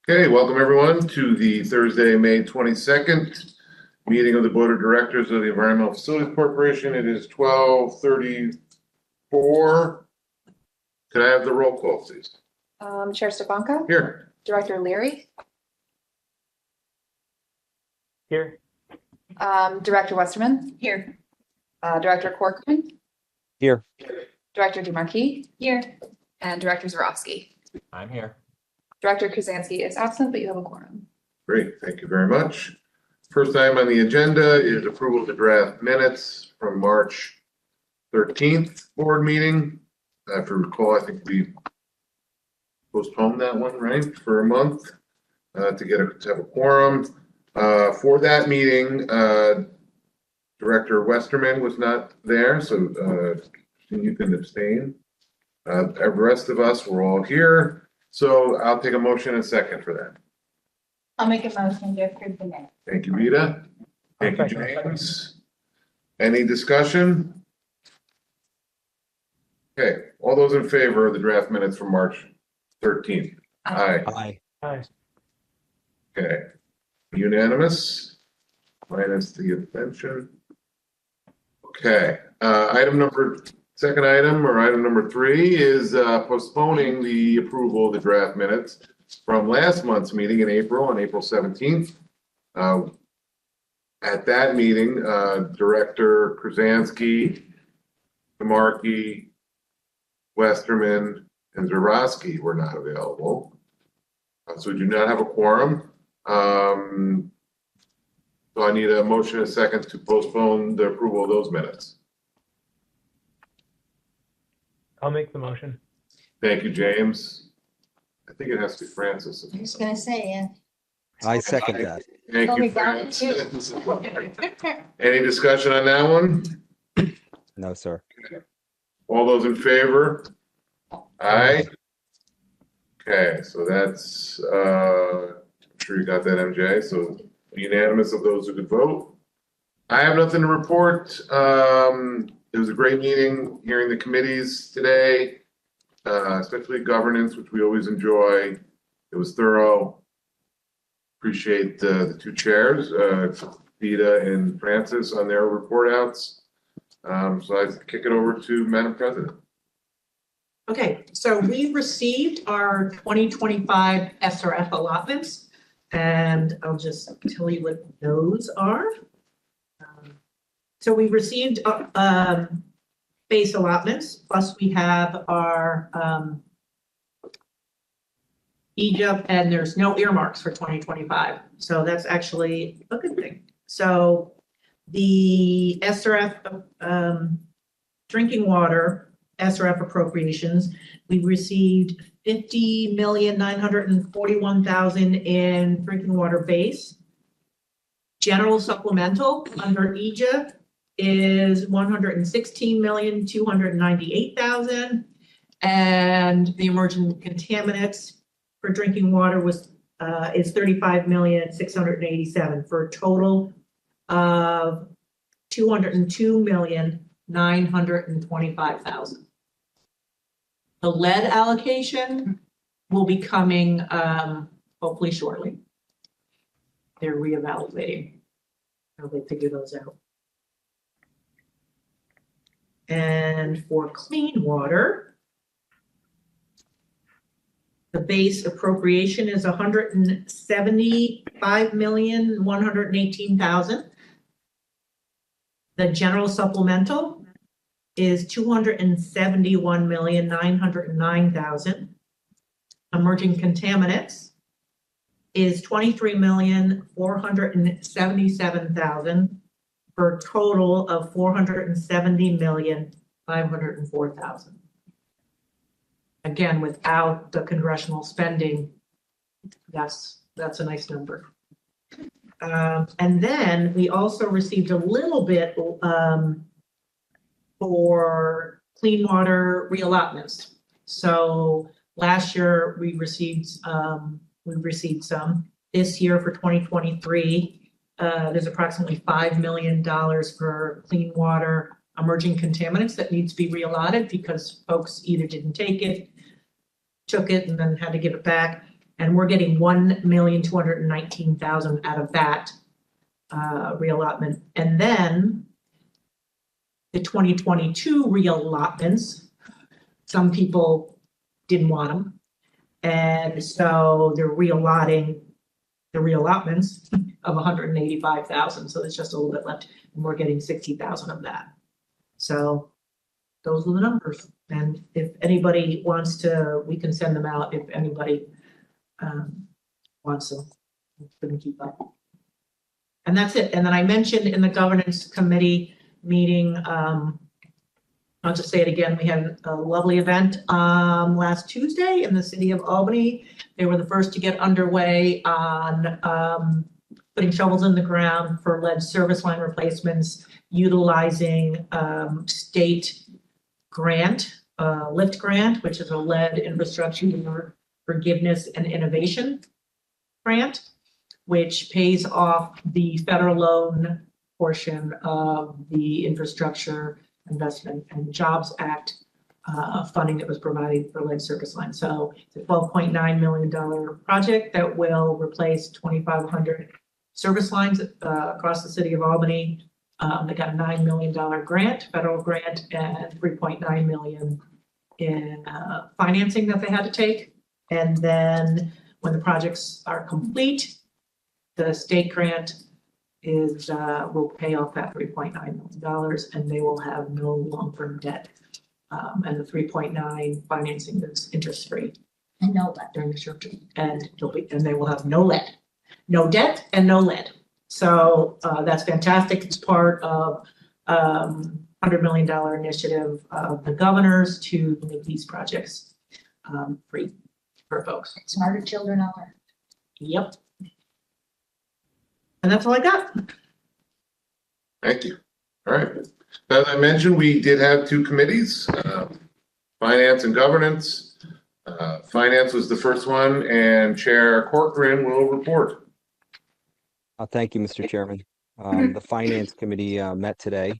Okay, welcome everyone to the Thursday, May 22nd meeting of the Board of Directors of the Environmental Facilities Corporation. It is 12:34. Could I have the roll call, please? Chair Stefanka? Here. Director Leary? Here. Director Westerman? Here. Director Corcoran? Here. Director DeMarquis? Here. And Director Zarowski? I'm here. Director Krasansky is absent, but you have a quorum. Great, thank you very much. First item on the agenda is approval of the draft minutes from March 13th board meeting. If you recall, I think we postponed that one, right, for a month to have a quorum. For that meeting, Director Westerman was not there, so you can abstain. The rest of us were all here. So I'll take a motion and second for that. I'll make a motion to approve the minutes. Thank you, Rita. Thank you, James. Any discussion? Okay, all those in favor of the draft minutes from March 13th? Aye. Aye. Okay, unanimous, minus the abstention. Okay, second item or item number 3 is postponing the approval of the draft minutes from last month's meeting in April, on April 17th. At that meeting, Director Krasansky, DeMarquis, Westerman, and Zarowski were not available. So we do not have a quorum. So I need a motion and a second to postpone the approval of those minutes. I'll make the motion. Thank you, James. I think it has to be Francis. I was gonna say, yeah. I second that. Thank Only you, down to Francis. Any discussion on that one? No, sir. All those in favor? Aye. Okay, so that's, I'm sure you got that, MJ. So unanimous of those who could vote. I have nothing to report. It was a great meeting, hearing the committees today, especially governance, which we always enjoy. It was thorough. Appreciate the two chairs, Vita and Francis, on their report outs. So I kick it over to Madam President. Okay, so we received our 2025 SRF allotments, and I'll just tell you what those are. So we received base allotments, plus we have our Egypt, and there's no earmarks for 2025. So that's actually a good thing. So the SRF drinking water SRF appropriations, we received $50,941,000 in drinking water base. General supplemental under Egypt is $116,298,000, and the emerging contaminants for drinking water was is $35,687,000 for a total of $202,925,000. The lead allocation will be coming hopefully shortly. They're reevaluating how they figure those out. And for clean water, the base appropriation is $175,118,000. The general supplemental is $271,909,000. Emerging contaminants is $23,477,000 for a total of $470,504,000. Again, without the congressional spending, that's a nice number. And then we also received a little bit for clean water reallotments. So last year we received some. This year for 2023, there's approximately $5 million for clean water emerging contaminants that needs to be reallotted because folks either didn't take it, took it, and then had to give it back. And we're getting $1,219,000 out of that reallotment. And then the 2022 reallotments, some people didn't want them. And so they're reallocating the reallotments of 185,000. So there's just a little bit left, and we're getting 60,000 of that. So those are the numbers. And if anybody wants to, we can send them out if anybody wants them. Couldn't keep up. And that's it. And then I mentioned in the governance committee meeting, I'll just say it again, we had a lovely event last Tuesday in the city of Albany. They were the first to get underway on putting shovels in the ground for lead service line replacements, utilizing state grant, LIFT grant, which is a lead infrastructure forgiveness and innovation grant, which pays off the federal loan portion of the Infrastructure Investment and Jobs Act funding that was provided for lead service lines. So it's a $12.9 million project that will replace 2,500 service lines across the city of Albany. They got a $9 million grant, federal grant, and $3.9 million in financing that they had to take. And then when the projects are complete, the state grant is will pay off that $3.9 million, and they will have no long-term debt. And the 3.9 financing is interest-free And no lead. during the short term, and they will have no lead, no debt, and no lead. So that's fantastic. It's part of $100 million initiative of the governors to make these projects free for folks. Smarter children are. Yep. And that's all I got. Thank you. All right. As I mentioned, we did have two committees, Finance and Governance. Finance was the first one, and Chair Corcoran will report. Thank you, Mr. Chairman. The Finance Committee met today.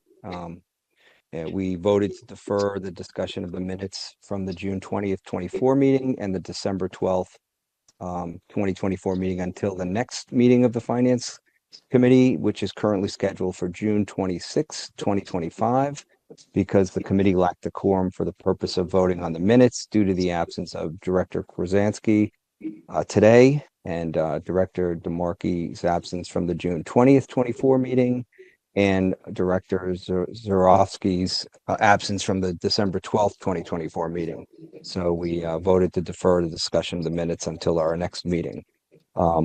We voted to defer the discussion of the minutes from the June 20th, 24 meeting and the December 12th, 2024 meeting until the next meeting of the Finance Committee, which is currently scheduled for June 26, 2025, because the committee lacked a quorum for the purpose of voting on the minutes due to the absence of Director Krasansky today and Director DeMarchi's absence from the June 20th, 24 meeting, and Director Zarofsky's absence from the December 12th, 2024 meeting. So we voted to defer the discussion of the minutes until our next meeting.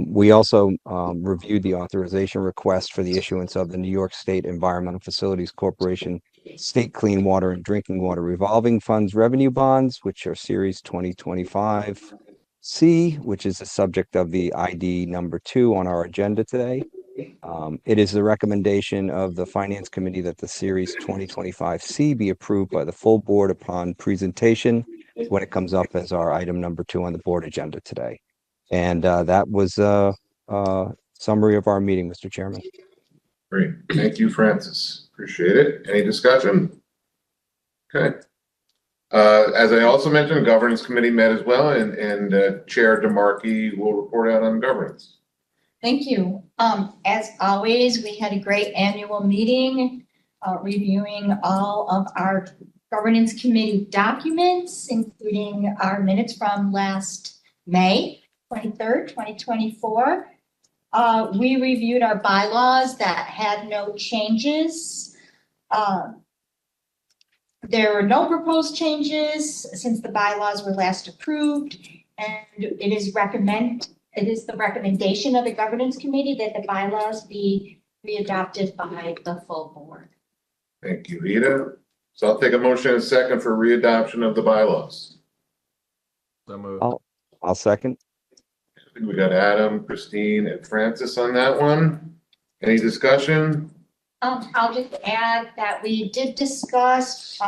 We also reviewed the authorization request for the issuance of the New York State Environmental Facilities Corporation State Clean Water and Drinking Water Revolving Funds Revenue Bonds, which are Series 2025C, which is the subject of the ID number 2 on our agenda today. It is the recommendation of the Finance Committee that the Series 2025C be approved by the full board upon presentation when it comes up as our item number 2 on the board agenda today. And that was a summary of our meeting, Mr. Chairman. Great. Thank you, Francis. Appreciate it. Any discussion? Okay. As I also mentioned, the Governance Committee met as well, and Chair DeMarchi will report out on governance. Thank you. As always, we had a great annual meeting reviewing all of our governance committee documents, including our minutes from last May 23rd, 2024. We reviewed our bylaws that had no changes. There were no proposed changes since the bylaws were last approved, and it is the recommendation of the governance committee that the bylaws be readopted by the full board. Thank you, Rita. So I'll take a motion in a second for readoption of the bylaws. I'll second. I think we got Adam, Christine, and Francis on that one. Any discussion? I'll just add that we did discuss,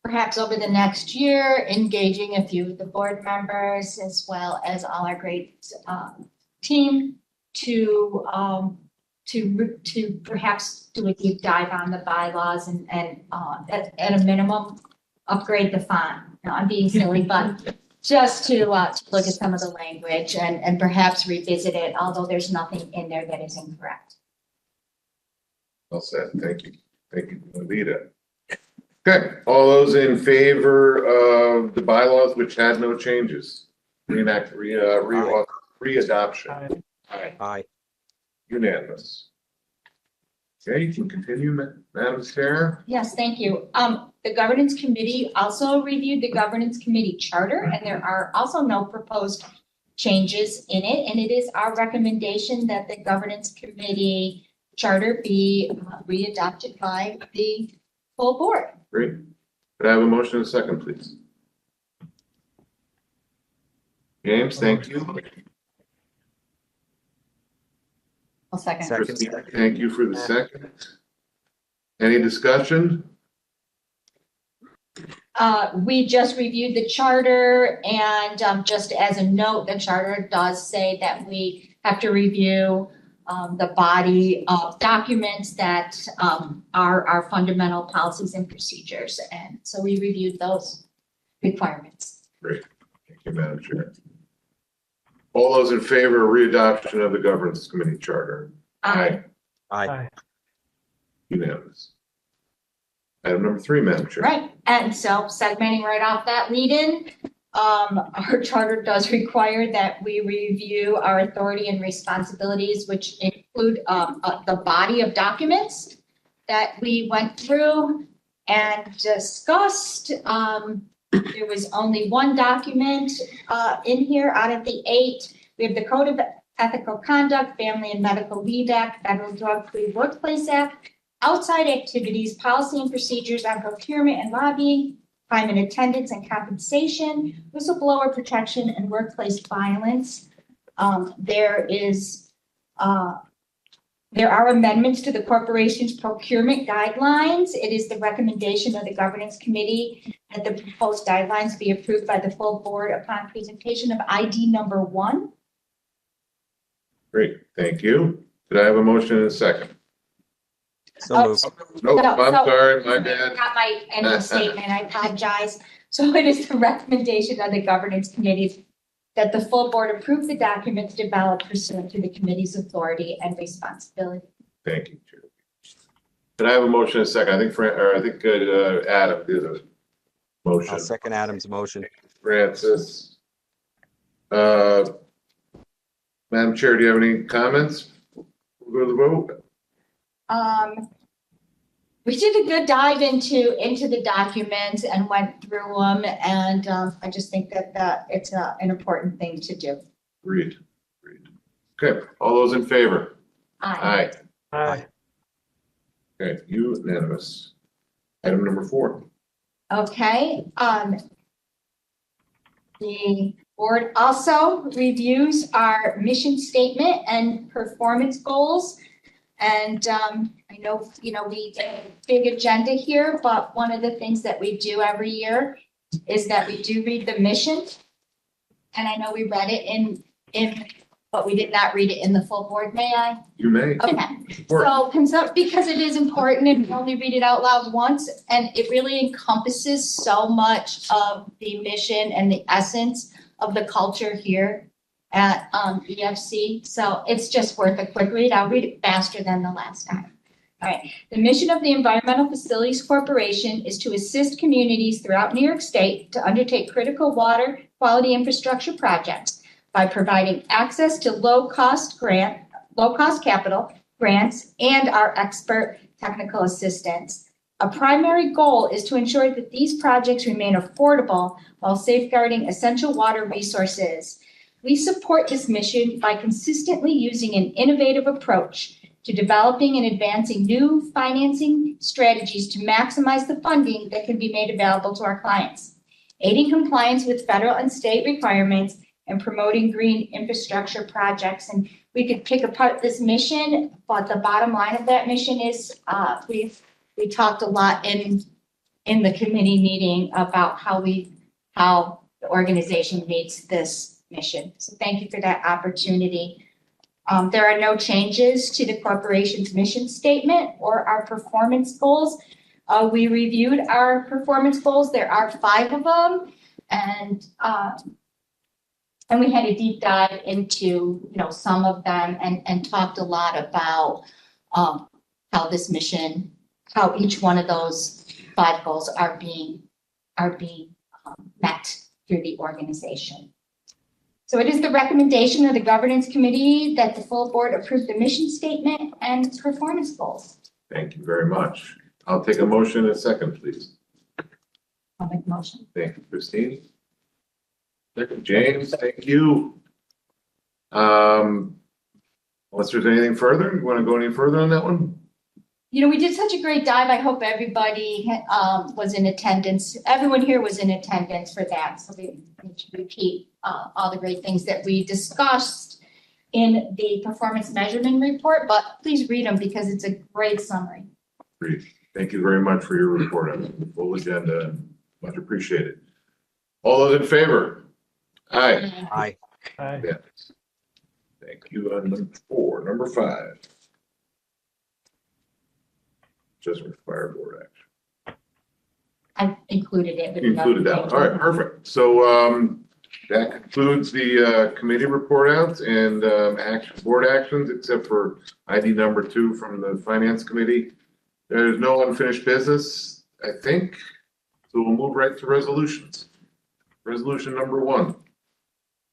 perhaps over the next year, engaging a few of the board members as well as all our great team to perhaps do a deep dive on the bylaws and at a minimum, upgrade the font. Now, I'm being silly, but just to look at some of the language and perhaps revisit it, although there's nothing in there that is incorrect. Well said. Thank you. Thank you, Alita. Okay, all those in favor of the bylaws which had no changes? Readoption. Aye. Aye. Unanimous. Okay, you can continue, Madam Chair. Yes, thank you. The governance committee also reviewed the governance committee charter, and there are also no proposed changes in it. And it is our recommendation that the governance committee charter be readopted by the full board. Great. Could I have a motion and a second, please? James, thank you. I'll second. Second. Christina, thank you for the second. Any discussion? We just reviewed the charter, and just as a note, the charter does say that we have to review the body of documents that are our fundamental policies and procedures. And so we reviewed those requirements. Great. Thank you, Madam Chair. All those in favor of readoption of the governance committee charter? Aye. Aye. Unanimous. Item number 3, Madam Chair. Right, and so segmenting right off that lead-in, our charter does require that we review our authority and responsibilities, which include the body of documents that we went through and discussed. There was only one document in here out of the 8. We have the Code of Ethical Conduct, Family and Medical Leave Act, Federal Drug-Free Workplace Act, Outside Activities, Policy and Procedures on Procurement and Lobbying, Time and Attendance and Compensation, Whistleblower Protection and Workplace Violence. There are amendments to the corporation's procurement guidelines. It is the recommendation of the governance committee that the proposed guidelines be approved by the full board upon presentation of ID number 1. Great, thank you. Could I have a motion and a second? So moved. Nope, No, I'm so- sorry, my bad. Got my end of statement, I apologize. So it is the recommendation of the governance committee that the full board approve the documents developed pursuant to the committee's authority and responsibility. Thank you, Chair. Could I have a motion and a second? I think Adam did a motion. I'll second Adam's motion. Francis. Madam Chair, do you have any comments? We'll go to the vote. We did a good dive into the documents and went through them, and I just think that it's an important thing to do. Agreed. Okay, all those in favor? Aye. Aye. Okay, unanimous. Item number 4. Okay, the board also reviews our mission statement and performance goals. And I know, we did a big agenda here, but one of the things that we do every year is that we do read the mission. And I know we read it in, but we did not read it in the full board, may I? You may. Okay, Of course. so because it is important and we only read it out loud once, and it really encompasses so much of the mission and the essence of the culture here at EFC. So it's just worth a quick read. I'll read it faster than the last time. All right. The mission of the Environmental Facilities Corporation is to assist communities throughout New York State to undertake critical water quality infrastructure projects by providing access to low-cost capital grants and our expert technical assistance. A primary goal is to ensure that these projects remain affordable while safeguarding essential water resources. We support this mission by consistently using an innovative approach to developing and advancing new financing strategies to maximize the funding that can be made available to our clients, aiding compliance with federal and state requirements, and promoting green infrastructure projects. And we could pick apart this mission, but the bottom line of that mission is we talked a lot in the committee meeting about how the organization meets this mission. So thank you for that opportunity. There are no changes to the corporation's mission statement or our performance goals. We reviewed our performance goals. There are 5 of them. And we had a deep dive into, some of them and talked a lot about how this mission, how each one of those 5 goals are being met through the organization. So it is the recommendation of the governance committee that the full board approve the mission statement and performance goals. Thank you very much. I'll take a motion in a second, please. I'll make a motion. Thank you, Christine. Second, James, thank you. Unless there's anything further, you want to go any further on that one? We did such a great dive. I hope everybody was in attendance. Everyone here was in attendance for that. So we need to repeat all the great things that we discussed in the performance measurement report, but please read them because it's a great summary. Great. Thank you very much for your report on the full agenda. Much appreciated. All those in favor? Aye. Aye. Aye. Yes. Thank you on number 4. Number 5. Just require board action. I included it. You included that one. All right, perfect. So that concludes the committee report outs and board actions, except for ID number 2 from the finance committee. There's no unfinished business, I think. So we'll move right to resolutions. Resolution number 1.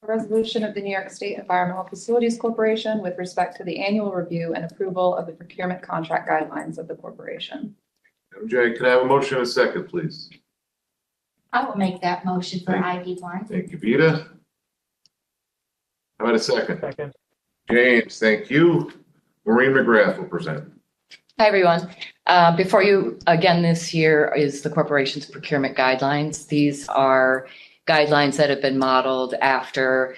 A resolution of the New York State Environmental Facilities Corporation with respect to the annual review and approval of the procurement contract guidelines of the corporation. MJ, can I have a motion in a second, please? I will make that motion for ID 1. Thank you, Vita. How about a second? Second. James, thank you. Maureen McGrath will present. Hi, everyone. Before you, again, this year is the corporation's procurement guidelines. These are guidelines that have been modeled after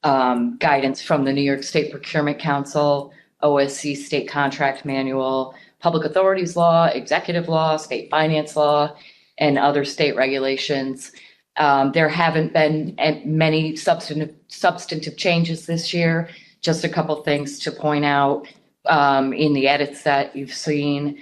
guidance from the New York State Procurement Council, OSC State Contract Manual, Public Authorities Law, Executive Law, State Finance Law, and other state regulations. There haven't been many substantive changes this year. Just a couple things to point out in the edits that you've seen.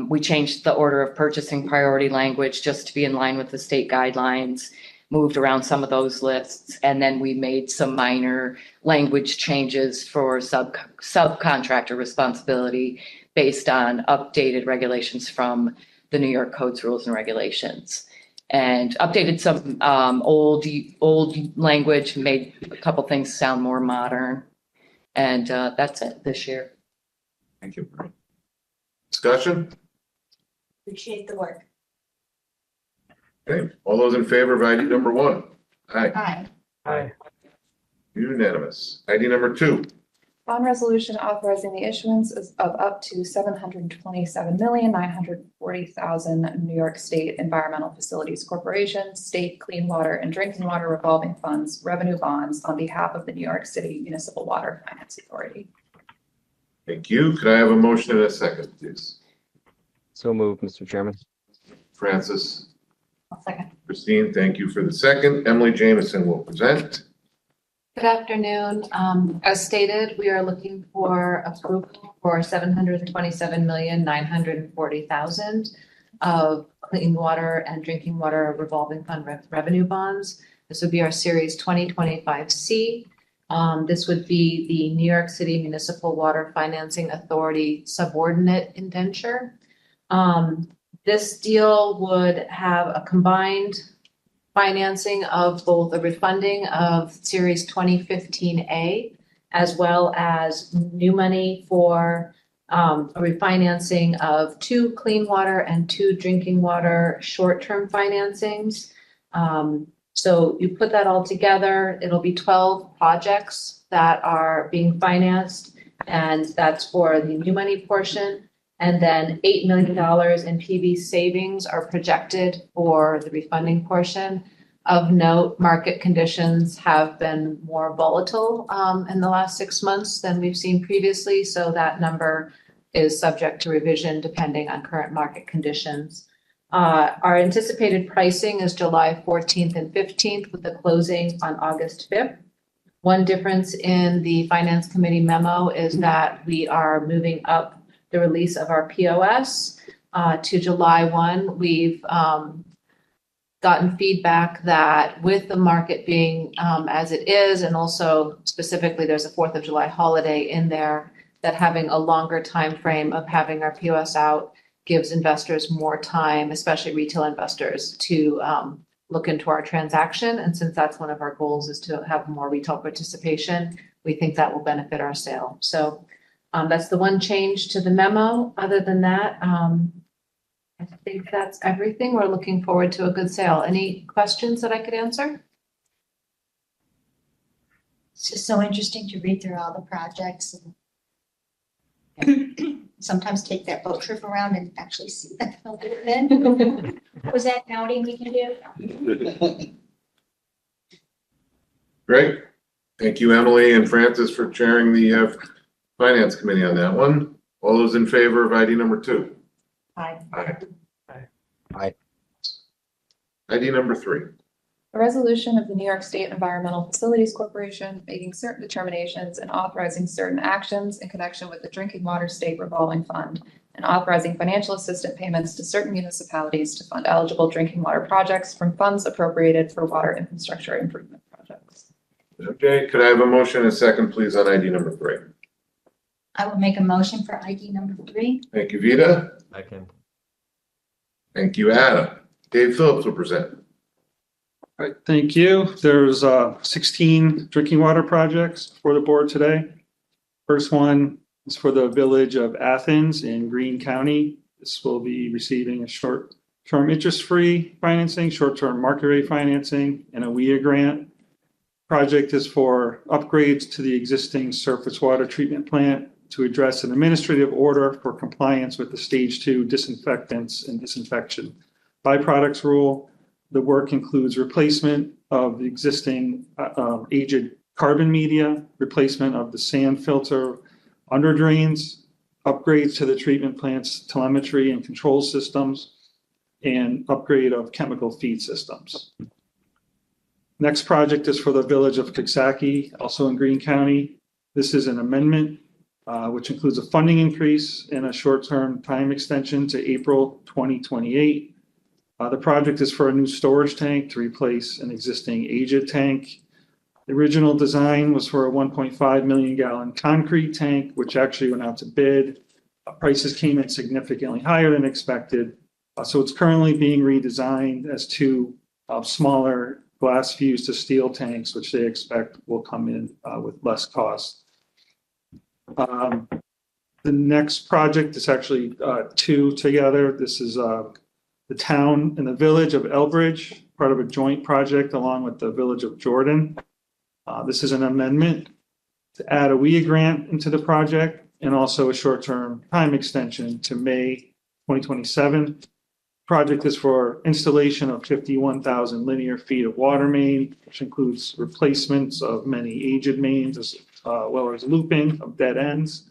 We changed the order of purchasing priority language just to be in line with the state guidelines, moved around some of those lists, and then we made some minor language changes for subcontractor responsibility based on updated regulations from the New York Codes, Rules, and Regulations. And updated some old language, made a couple things sound more modern. And that's it this year. Thank you, Maureen. Discussion? Appreciate the work. Okay, all those in favor of ID number 1? Aye. Aye. Aye. Unanimous. ID number 2. Bond resolution authorizing the issuance of up to $727,940,000 New York State Environmental Facilities Corporation, State Clean Water and Drinking Water Revolving Funds, revenue bonds on behalf of the New York City Municipal Water Finance Authority. Thank you. Could I have a motion in a second, please? So moved, Mr. Chairman. Francis, I'll second. Christine, thank you for the second. Emily Jamison will present. Good afternoon. As stated, we are looking for approval for $727,940,000 of clean water and drinking water revolving fund revenue bonds. This would be our series 2025C. This would be the New York City Municipal Water Financing Authority subordinate indenture. This deal would have a combined financing of both the refunding of Series 2015A as well as new money for a refinancing of 2 clean water and 2 drinking water short-term financings. So you put that all together, it'll be 12 projects that are being financed, and that's for the new money portion. And then $8 million in PV savings are projected for the refunding portion. Of note, market conditions have been more volatile in the last 6 months than we've seen previously. So that number is subject to revision depending on current market conditions. Our anticipated pricing is July 14th and 15th with the closing on August 5th. One difference in the Finance Committee memo is that we are moving up the release of our POS to July 1. We've gotten feedback that with the market being as it is, and also specifically there's a 4th of July holiday in there, that having a longer time frame of having our POS out gives investors more time, especially retail investors, to look into our transaction. And since that's one of our goals is to have more retail participation, we think that will benefit our sale. So that's the one change to the memo. Other than that, I think that's everything. We're looking forward to a good sale. Any questions that I could answer? It's just so interesting to read through all the projects and sometimes take that boat trip around and actually see them. Was that an outing we can do? Great. Thank you, Emily and Francis, for chairing the Finance Committee on that one. All those in favor of ID number 2? Aye. Aye. Aye. ID number 3. A resolution of the New York State Environmental Facilities Corporation making certain determinations and authorizing certain actions in connection with the Drinking Water State Revolving Fund and authorizing financial assistance payments to certain municipalities to fund eligible drinking water projects from funds appropriated for water infrastructure improvement projects. Okay, could I have a motion and a second, please, on ID number 3? I will make a motion for ID number 3. Thank you, Vita. Second. Thank you, Adam. Dave Phillips will present. All right, thank you. There's 16 drinking water projects for the board today. First one is for the village of Athens in Greene County. This will be receiving a short-term interest-free financing, short-term market rate financing, and a WIA grant. Project is for upgrades to the existing surface water treatment plant to address an administrative order for compliance with the Stage 2 disinfectants and disinfection byproducts rule. The work includes replacement of the existing aged carbon media, replacement of the sand filter under drains, upgrades to the treatment plant's telemetry and control systems, and upgrade of chemical feed systems. Next project is for the village of Coxsackie, also in Greene County. This is an amendment which includes a funding increase and a short-term time extension to April 2028. The project is for a new storage tank to replace an existing aged tank. The original design was for a 1.5 million gallon concrete tank, which actually went out to bid. Prices came in significantly higher than expected. So it's currently being redesigned as 2 smaller glass fused to steel tanks, which they expect will come in with less cost. The next project is actually 2 together. This is the town and the village of Elbridge, part of a joint project along with the village of Jordan. This is an amendment to add a WIA grant into the project and also a short-term time extension to May 2027. Project is for installation of 51,000 linear feet of water main, which includes replacements of many aged mains as well as looping of dead ends.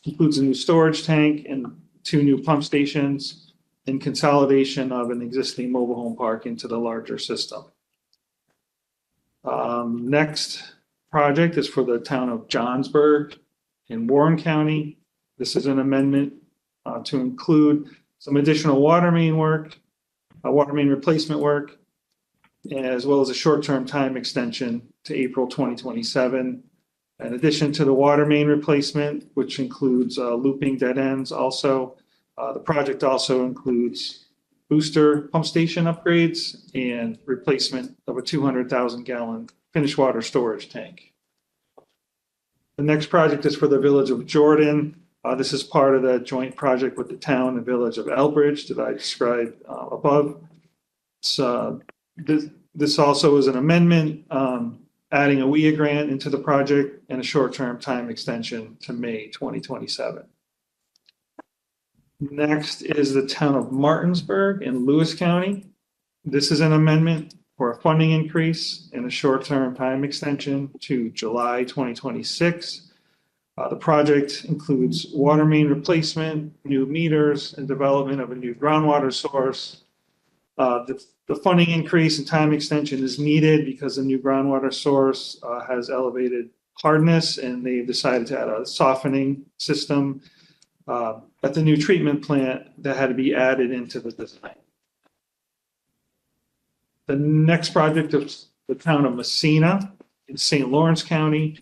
Includes a new storage tank and 2 new pump stations and consolidation of an existing mobile home park into the larger system. Next project is for the town of Johnsburg in Warren County. This is an amendment to include some additional water main work, water main replacement work, as well as a short-term time extension to April 2027. In addition to the water main replacement, which includes looping dead ends also, the project also includes booster pump station upgrades and replacement of a 200,000 gallon finished water storage tank. The next project is for the village of Jordan. This is part of the joint project with the town and village of Elbridge that I described above. So this also is an amendment, adding a WIA grant into the project and a short-term time extension to May 2027. Next is the town of Martinsburg in Lewis County. This is an amendment for a funding increase and a short-term time extension to July 2026. The project includes water main replacement, new meters, and development of a new groundwater source. The funding increase and time extension is needed because the new groundwater source has elevated hardness, and they've decided to add a softening system at the new treatment plant that had to be added into the design. The next project is the town of Messina in St. Lawrence County.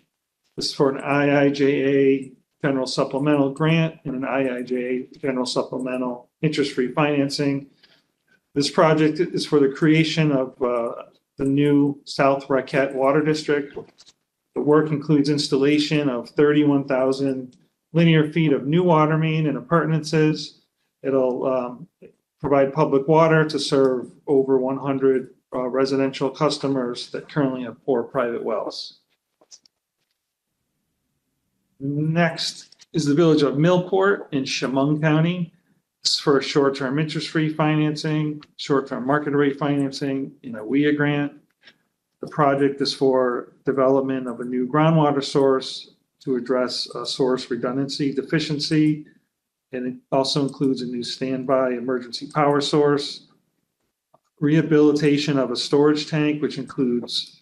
This is for an IIJA general supplemental grant and an IIJA general supplemental interest-free financing. This project is for the creation of the new South Raquette Water District. The work includes installation of 31,000 linear feet of new water main and appurtenances. It'll provide public water to serve over 100 residential customers that currently have poor private wells. Next is the village of Millport in Chemung County. This is for short-term interest-free financing, short-term market rate financing in a WIA grant. The project is for development of a new groundwater source to address a source redundancy deficiency. And it also includes a new standby emergency power source, rehabilitation of a storage tank, which includes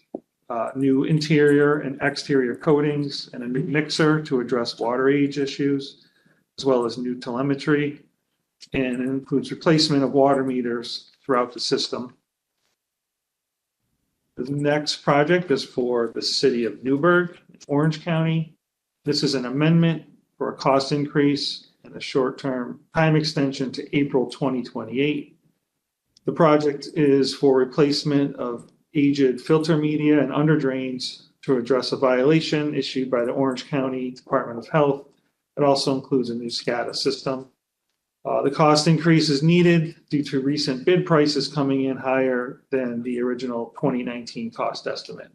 new interior and exterior coatings and a new mixer to address water age issues, as well as new telemetry. And it includes replacement of water meters throughout the system. The next project is for the city of Newburgh, Orange County. This is an amendment for a cost increase and a short-term time extension to April 2028. The project is for replacement of aged filter media and under drains to address a violation issued by the Orange County Department of Health. It also includes a new SCADA system. The cost increase is needed due to recent bid prices coming in higher than the original 2019 cost estimate.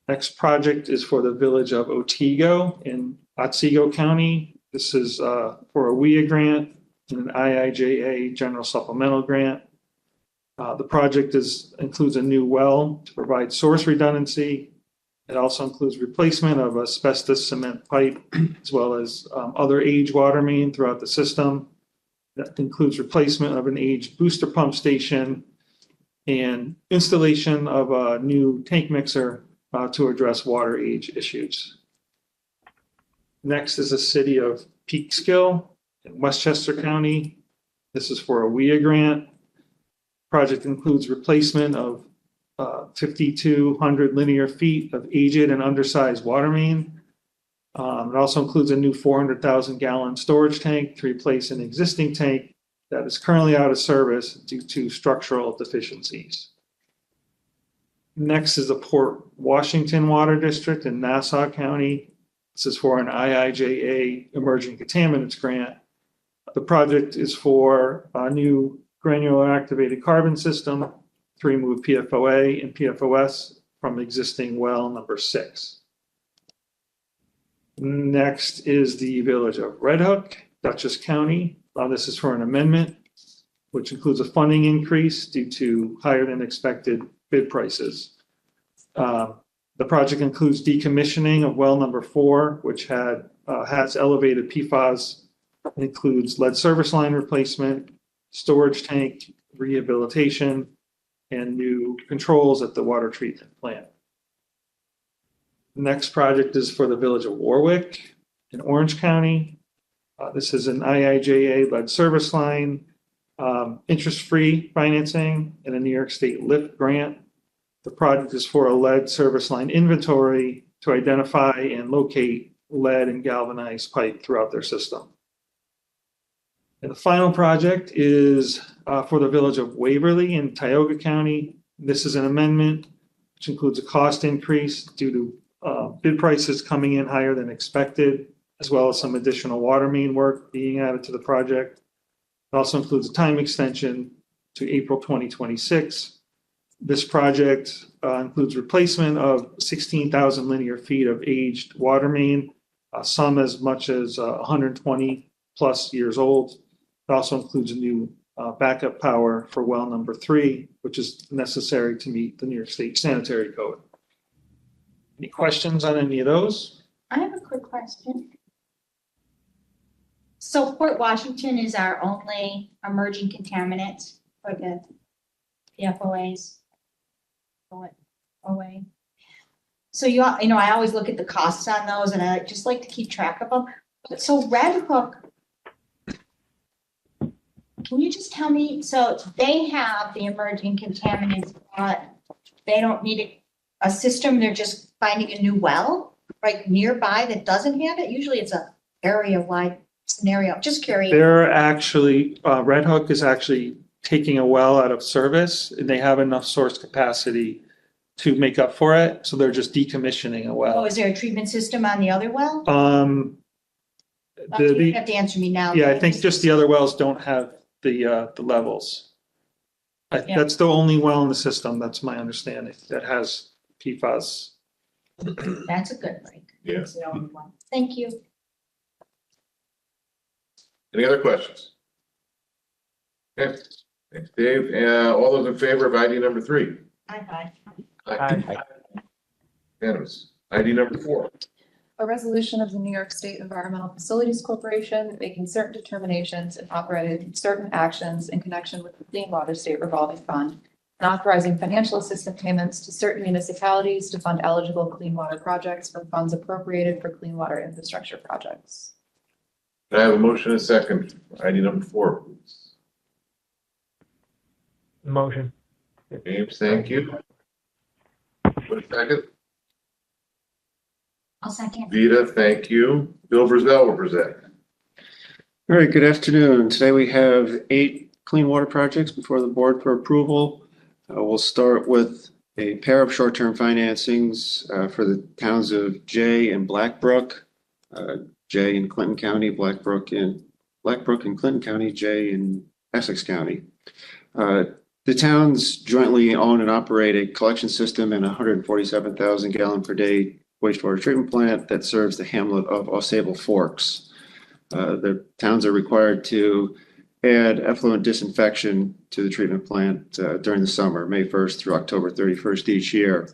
Next project is for the village of Otsego in Otsego County. This is for a WIA grant and an IIJA general supplemental grant. The project includes a new well to provide source redundancy. It also includes replacement of asbestos cement pipe, as well as other age water main throughout the system. That includes replacement of an aged booster pump station and installation of a new tank mixer to address water age issues. Next is the city of Peekskill in Westchester County. This is for a WIA grant. Project includes replacement of 5,200 linear feet of aged and undersized water main. It also includes a new 400,000 gallon storage tank to replace an existing tank that is currently out of service due to structural deficiencies. Next is the Port Washington Water District in Nassau County. This is for an IIJA emerging contaminants grant. The project is for a new granular activated carbon system to remove PFOA and PFOS from existing well number 6. Next is the village of Red Hook, Dutchess County. This is for an amendment, which includes a funding increase due to higher than expected bid prices. The project includes decommissioning of well number 4, which has elevated PFAS. It includes lead service line replacement, storage tank rehabilitation, and new controls at the water treatment plant. The next project is for the village of Warwick in Orange County. This is an IIJA lead service line, interest-free financing, and a New York State LIFT grant. The project is for a lead service line inventory to identify and locate lead and galvanized pipe throughout their system. And the final project is for the village of Waverly in Tioga County. This is an amendment which includes a cost increase due to bid prices coming in higher than expected, as well as some additional water main work being added to the project. It also includes a time extension to April 2026. This project includes replacement of 16,000 linear feet of aged water main, some as much as 120 plus years old. It also includes a new backup power for well number 3, which is necessary to meet the New York State Sanitary Code. Any questions on any of those? I have a quick question. So Port Washington is our only emerging contaminant for the PFOAs. OA. So I always look at the costs on those, and I just like to keep track of them. So Red Hook, can you just tell me, so they have the emerging contaminants, but they don't need a system, they're just finding a new well, right, nearby that doesn't have it? Usually it's a area-wide scenario, just curious. They're actually, Red Hook is actually taking a well out of service and they have enough source capacity to make up for it. So they're just decommissioning a Oh, well. is there a treatment system on the other well? You The, don't have to answer me now. yeah, I think just the other wells don't have the levels. Yeah. That's the only well in the system, that's my understanding, that has PFAS. That's a good break. Yeah. It's the only one. Thank you. Any other questions? Okay, thanks, Dave. All those in favor of ID number 3? Aye. Aye. Unanimous. ID number 4. A resolution of the New York State Environmental Facilities Corporation making certain determinations and authorizing certain actions in connection with the Clean Water State Revolving Fund and authorizing financial assistance payments to certain municipalities to fund eligible clean water projects from funds appropriated for clean water infrastructure projects. Can I have a motion and a second for ID number 4, please? Motion. James, thank you. For a second. I'll second. Vita, thank you. Bill Brazell will present. All right, good afternoon. Today we have 8 clean water projects before the board for approval. We'll start with a pair of short-term financings for the towns of Jay and Blackbrook. Jay in Clinton County, Blackbrook in Clinton County, Jay in Essex County. The towns jointly own and operate a collection system and a 147,000 gallon per day wastewater treatment plant that serves the hamlet of Ausable Forks. The towns are required to add effluent disinfection to the treatment plant during the summer, May 1st through October 31st each year.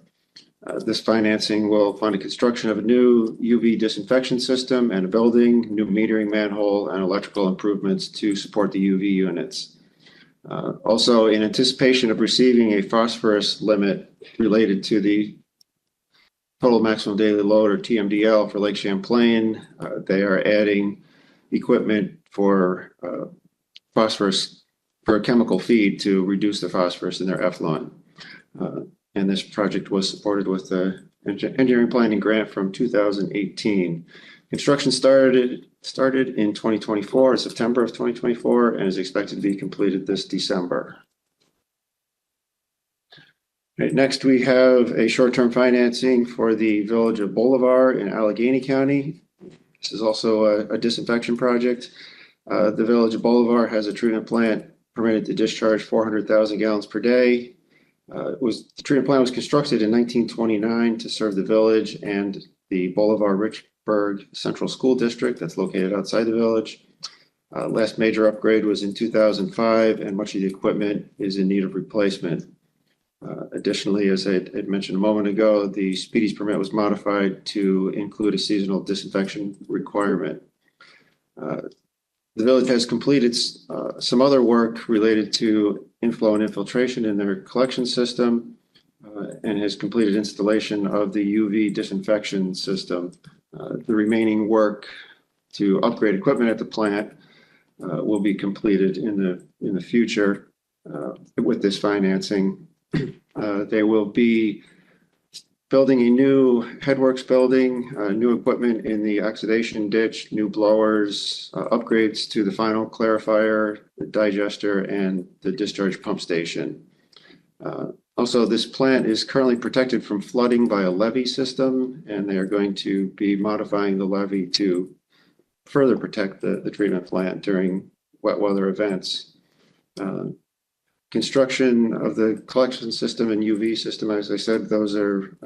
This financing will fund the construction of a new UV disinfection system and a building, new metering manhole, and electrical improvements to support the UV units. Also, in anticipation of receiving a phosphorus limit related to the total maximum daily load, or TMDL, for Lake Champlain, they are adding equipment for phosphorus, for a chemical feed to reduce the phosphorus in their effluent. And this project was supported with the engineering planning grant from 2018. Construction started in 2024, September of 2024, and is expected to be completed this December. Right, next, we have a short-term financing for the village of Bolivar in Allegheny County. This is also a disinfection project. The village of Bolivar has a treatment plant permitted to discharge 400,000 gallons per day. The treatment plant was constructed in 1929 to serve the village and the Bolivar-Richburg Central School District that's located outside the village. Last major upgrade was in 2005, and much of the equipment is in need of replacement. Additionally, as I had mentioned a moment ago, the Speedies permit was modified to include a seasonal disinfection requirement. The village has completed some other work related to inflow and infiltration in their collection system and has completed installation of the UV disinfection system. The remaining work to upgrade equipment at the plant will be completed in the future with this financing. They will be building a new headworks building, new equipment in the oxidation ditch, new blowers, upgrades to the final clarifier, the digester, and the discharge pump station. Also, this plant is currently protected from flooding by a levee system, and they are going to be modifying the levee to further protect the treatment plant during wet weather events. Construction of the collection system and UV system, as I said, those are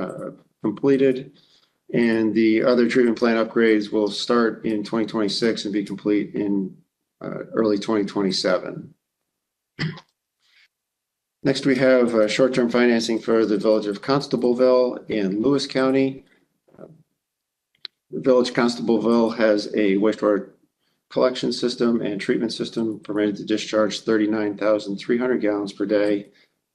completed. And the other treatment plant upgrades will start in 2026 and be complete in early 2027. Next, we have short-term financing for the village of Constableville in Lewis County. The village of Constableville has a wastewater collection system and treatment system permitted to discharge 39,300 gallons per day.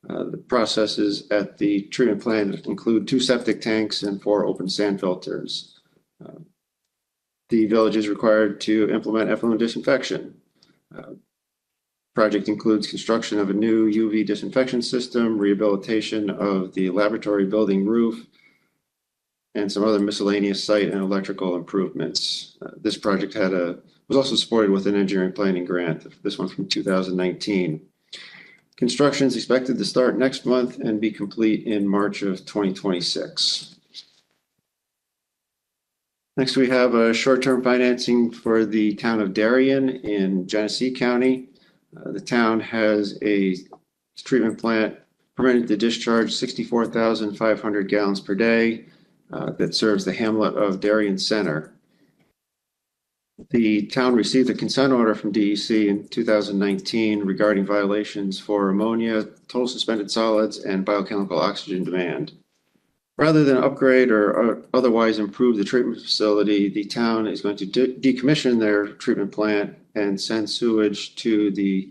The processes at the treatment plant include 2 septic tanks and 4 open sand filters. The village is required to implement effluent disinfection. Project includes construction of a new UV disinfection system, rehabilitation of the laboratory building roof, and some other miscellaneous site and electrical improvements. This project was also supported with an engineering planning grant, this one from 2019. Construction is expected to start next month and be complete in March of 2026. Next, we have a short-term financing for the town of Darien in Genesee County. The town has a treatment plant permitted to discharge 64,500 gallons per day that serves the hamlet of Darien Center. The town received a consent order from DEC in 2019 regarding violations for ammonia, total suspended solids, and biochemical oxygen demand. Rather than upgrade or otherwise improve the treatment facility, the town is going to decommission their treatment plant and send sewage to the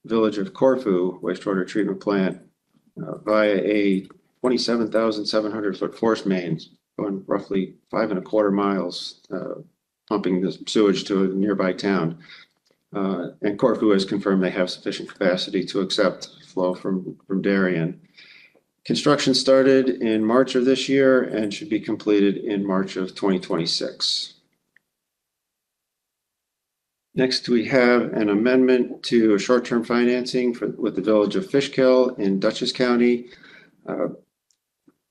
village of Corfu wastewater treatment plant via a 27,700 foot force main going roughly 5.25 miles, pumping the sewage to a nearby town. And Corfu has confirmed they have sufficient capacity to accept flow from Darien. Construction started in March of this year and should be completed in March of 2026. Next, we have an amendment to a short-term financing with the village of Fishkill in Dutchess County.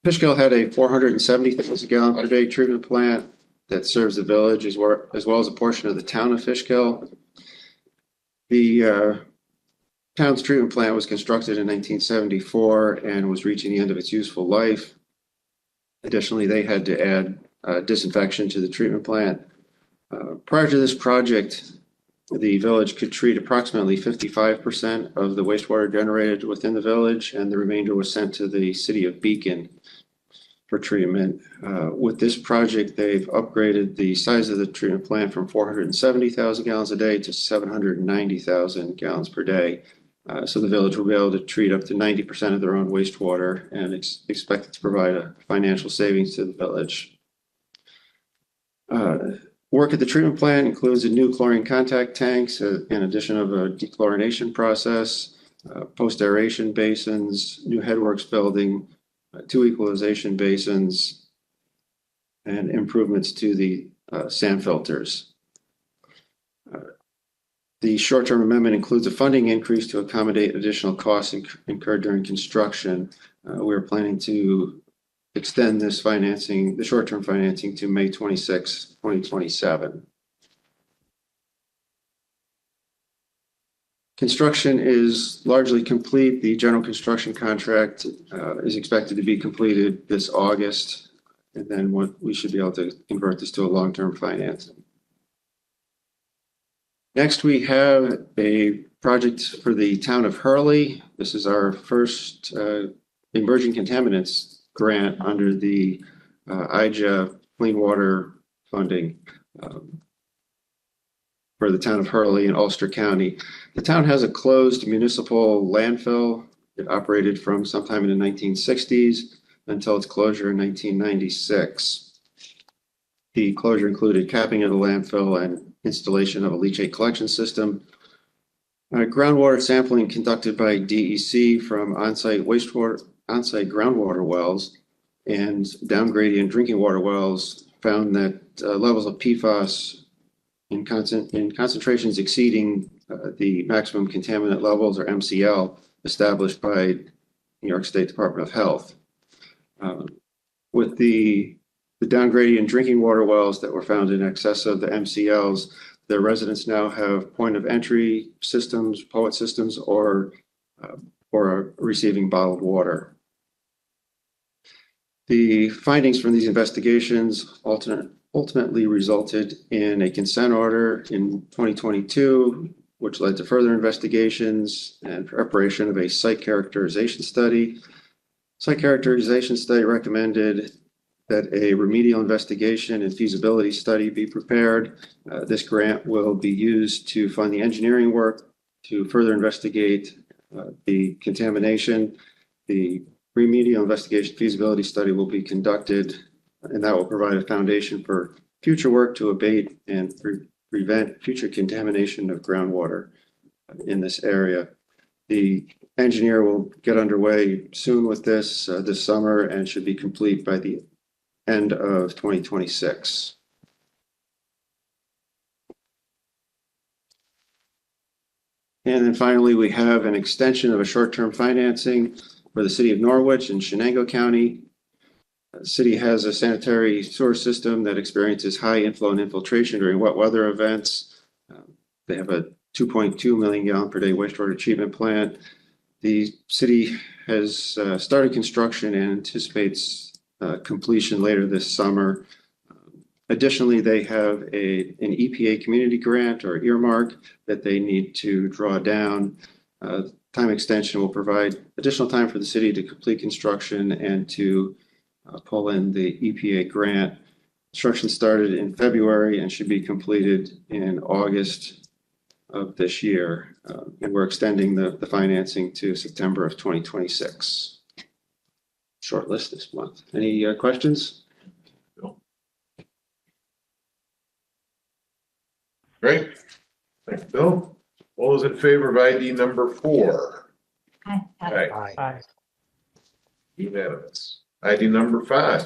Fishkill had a 470,000 gallon per day treatment plant that serves the village as well as a portion of the town of Fishkill. The town's treatment plant was constructed in 1974 and was reaching the end of its useful life. Additionally, they had to add disinfection to the treatment plant. Prior to this project, the village could treat approximately 55% of the wastewater generated within the village, and the remainder was sent to the city of Beacon for treatment. With this project, they've upgraded the size of the treatment plant from 470,000 gallons a day to 790,000 gallons per day. So the village will be able to treat up to 90% of their own wastewater and expect to provide a financial savings to the village. Work at the treatment plant includes a new chlorine contact tanks, in addition of a dechlorination process, post-aeration basins, new headworks building, 2 equalization basins, and improvements to the sand filters. The short-term amendment includes a funding increase to accommodate additional costs incurred during construction. We're planning to extend this financing, the short-term financing, to May 26, 2027. Construction is largely complete. The general construction contract is expected to be completed this August, and then we should be able to convert this to a long-term financing. Next, we have a project for the town of Hurley. This is our first emerging contaminants grant under the IJA Clean Water funding for the town of Hurley in Ulster County. The town has a closed municipal landfill. It operated from sometime in the 1960s until its closure in 1996. The closure included capping of the landfill and installation of a leachate collection system. Groundwater sampling conducted by DEC from on-site groundwater wells and down-gradient drinking water wells found that levels of PFAS in concentrations exceeding the maximum contaminant levels, or MCL, established by New York State Department of Health. With the down-gradient drinking water wells that were found in excess of the MCLs, the residents now have point of entry systems, POET systems, or are receiving bottled water. The findings from these investigations ultimately resulted in a consent order in 2022, which led to further investigations and preparation of a site characterization study. Site characterization study recommended that a remedial investigation and feasibility study be prepared. This grant will be used to fund the engineering work to further investigate the contamination. The remedial investigation feasibility study will be conducted, and that will provide a foundation for future work to abate and prevent future contamination of groundwater. in this area. The engineer will get underway soon with this summer and should be complete by the end of 2026. And then finally, we have an extension of a short-term financing for the city of Norwich in Shenango County. The city has a sanitary sewer system that experiences high inflow and infiltration during wet weather events. They have a 2.2 million gallon per day wastewater treatment plant. The city has started construction and anticipates completion later this summer. Additionally, they have an EPA community grant or earmark that they need to draw down. Time extension will provide additional time for the city to complete construction and to pull in the EPA grant. Construction started in February and should be completed in August of this year. And we're extending the financing to September of 2026. Short list this month. Any questions? Great. Thanks, Bill. All those in favor of ID number 4? Aye. Aye. Aye. Unanimous. ID number 5.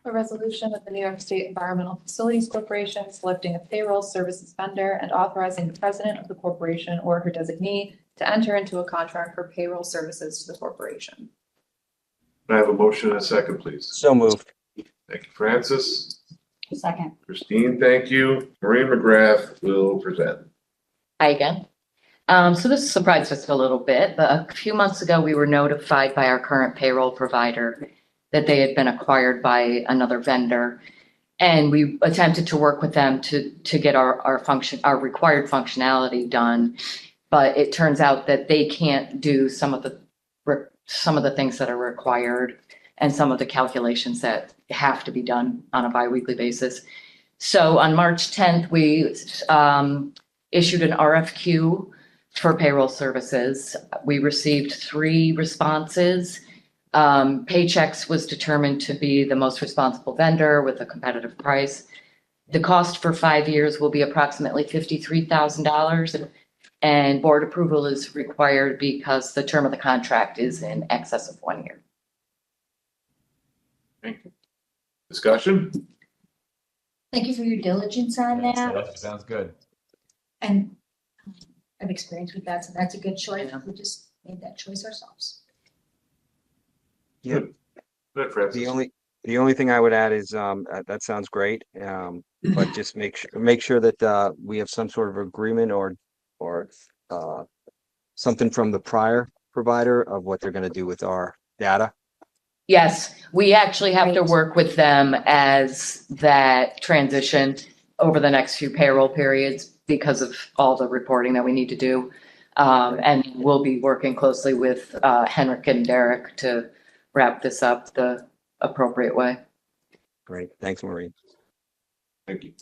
A resolution of the New York State Environmental Facilities Corporation selecting a payroll services vendor and authorizing the president of the corporation or her designee to enter into a contract for payroll services to the corporation. Can I have a motion and a second, please? So moved. Thank you, Francis. Second. Christine, thank you. Maureen McGrath will present. Hi again. So this surprised us a little bit, but a few months ago, we were notified by our current payroll provider that they had been acquired by another vendor. And we attempted to work with them to get our required functionality done. But it turns out that they can't do some of the things that are required and some of the calculations that have to be done on a biweekly basis. So on March 10th, we issued an RFQ for payroll services. We received 3 responses. Paychex was determined to be the most responsible vendor with a competitive price. The cost for 5 years will be approximately $53,000, and board approval is required because the term of the contract is in excess of 1 year. Thank you. Discussion? Thank you for your diligence on that. Sounds good. And I've experience with that, so that's a good choice. We just made that choice ourselves. Yeah. Good, Francis. The only thing I would add is that sounds great, but just make sure that we have some sort of agreement or something from the prior provider of what they're going to do with our data. Yes, we actually have to Great. work with them as that transition over the next few payroll periods because of all the reporting that we need to do. And we'll be working closely with Henrik and Derek to wrap this up the appropriate way. Great. Thanks, Maureen. Thank you.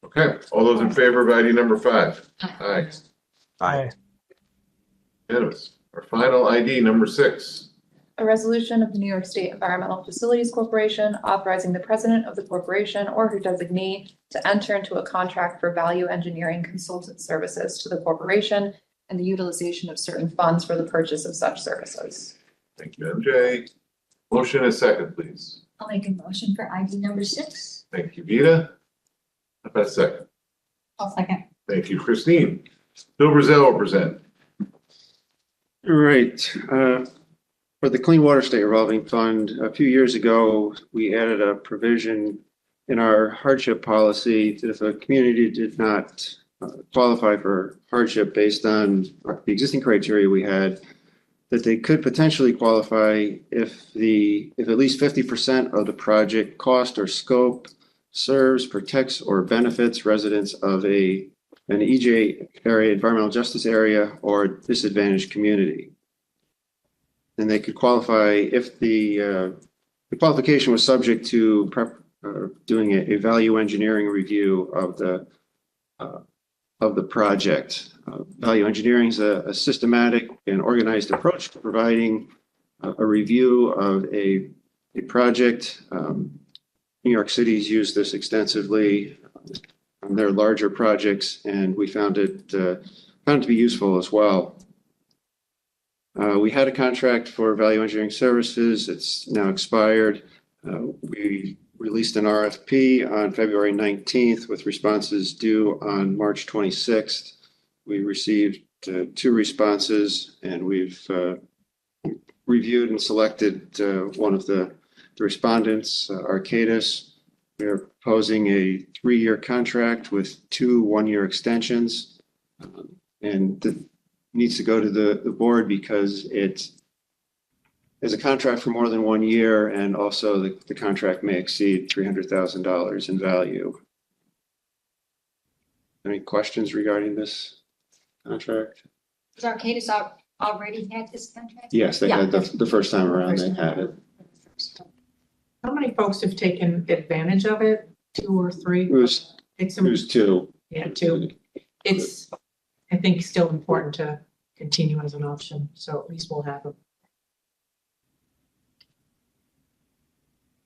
Okay, all those in favor of ID number 5? Aye. Aye. Unanimous. Our final ID number 6. A resolution of the New York State Environmental Facilities Corporation authorizing the president of the corporation or her designee to enter into a contract for value engineering consultant services to the corporation and the utilization of certain funds for the purchase of such services. Thank you, MJ. Motion and a second, please. I'll make a motion for ID number 6. Thank you, Vita. How about a second? I'll second. Thank you, Christine. Bill Brazell will present. Right. For the Clean Water State Revolving Fund, a few years ago, we added a provision in our hardship policy that if a community did not qualify for hardship based on the existing criteria we had, that they could potentially qualify if at least 50% of the project cost or scope serves, protects, or benefits residents of an EJ area, environmental justice area, or disadvantaged community. And they could qualify if the qualification was subject to doing a value engineering review of the project. Value engineering is a systematic and organized approach to providing a review of a project. New York City's used this extensively on their larger projects, and we found it found it to be useful as well. We had a contract for value engineering services. It's now expired. We released an RFP on February 19th with responses due on March 26th. We received 2 responses, and we've reviewed and selected one of the respondents, Arcadis. We are proposing a 3-year contract with 2 one-year extensions. And that needs to go to the board because it is a contract for more than 1 year, and also the contract may exceed $300,000 in value. Any questions regarding this contract? Does Arcadis already had this contract? Yes, they had the first time around, they had it. How many folks have taken advantage of it? 2 or 3? It was It's, 2. yeah, 2. It's, I think, still important to continue as an option, so at least we'll have them.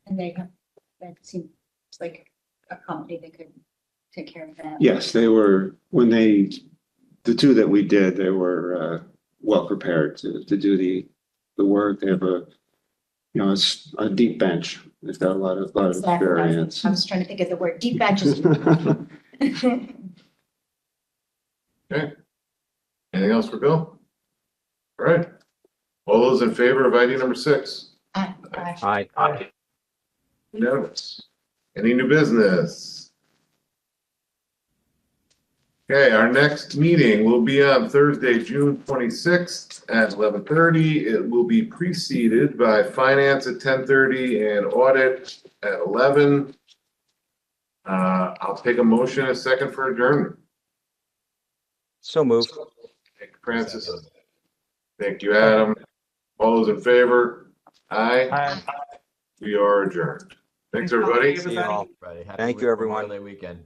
And that seems like a company that could take care of that. Yes, they were, the 2 that we did, they were well prepared to do the work. They have it's a deep bench. They've got a lot of experience. I was trying to think of the word deep benches. Okay. Anything else for Bill? All right. All those in favor of item number 6? Aye. Aye. Unanimous. Any new business? Okay, our next meeting will be on Thursday, June 26th at 11:30. It will be preceded by finance at 10:30 and audit at 11. I'll take a motion, a second for adjournment. So moved. Thank you, Francis. Thank you, Adam. All those in favor? Aye. Aye. We are adjourned. Thanks, everybody. See you all. Thank you, everyone. Memorial Day weekend.